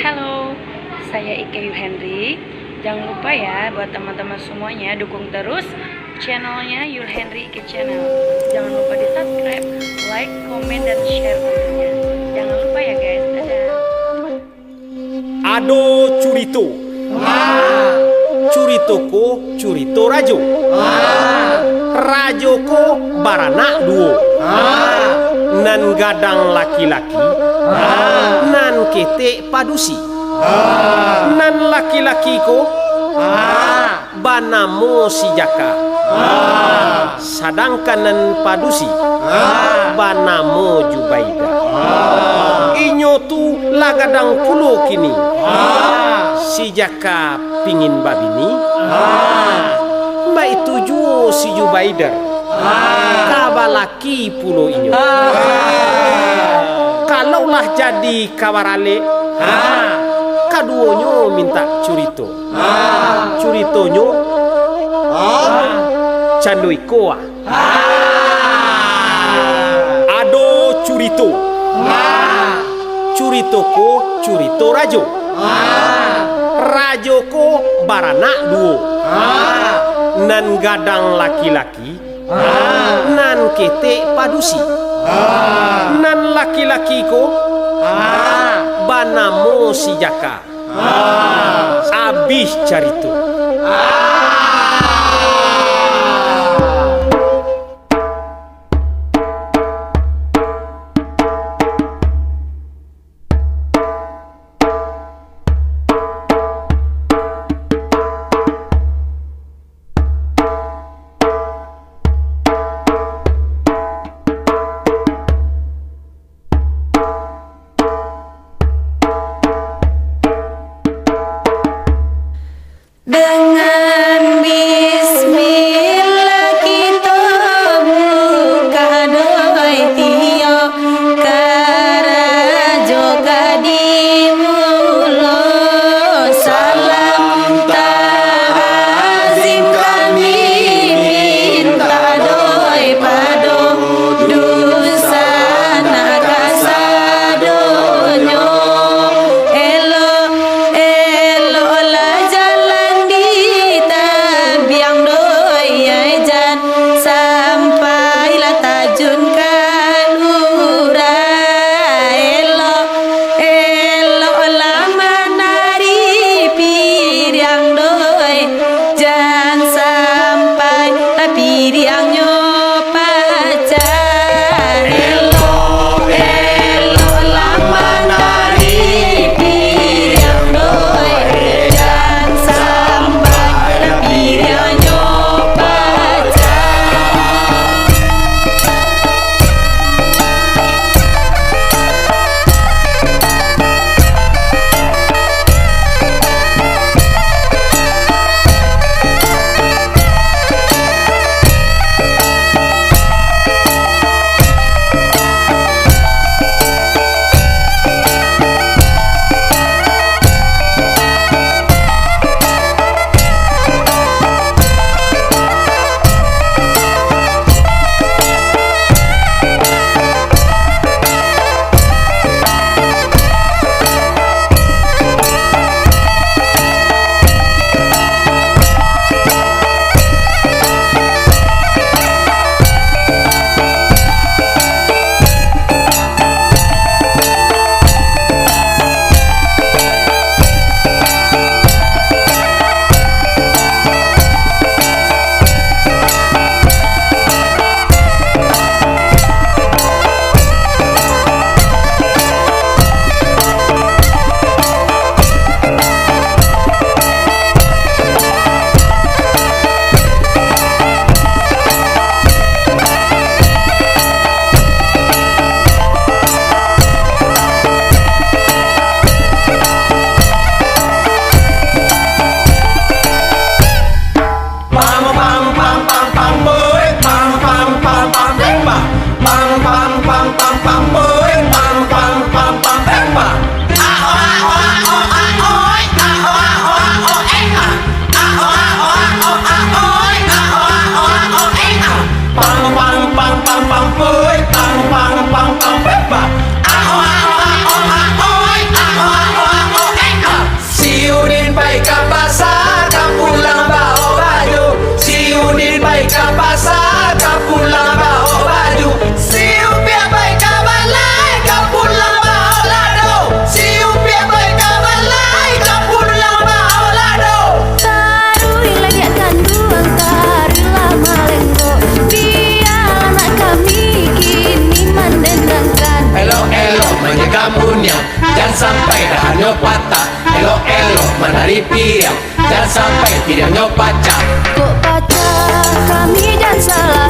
Halo, saya Ike Yuhendri. Jangan lupa ya buat teman-teman semuanya dukung terus channelnya Yuhendri Ike Channel. Jangan lupa di subscribe, like, komen, dan share tentunya. Jangan lupa ya guys. Dadah. Ado curito. Curitoko curito rajo. Rajoko baranak duo. Nan gadang laki-laki, nan ketek padusi. Nan laki-laki ko banamo si jaka. Sedangkan nan padusi banamo Jubaida. Inyo tu lagadang pulo kini. Si jaka pingin babini. Mbak itu juo si Jubaida. Kabalaki pulo inyo. Kalaulah jadi kawarale, kaduonyo minta curito. Curitonyo candoi koa. Ado curito. Curitoko curito rajo. Rajoko baranak duo. Nan gadang laki-laki, nan ketek padusi. Nan laki-laki ko banamo si jaka. Abis carito. Dengan sampai dahannya patah. Elok-elok menari piang, jangan sampai pidangnya pacah. Kok pacah kami dan salah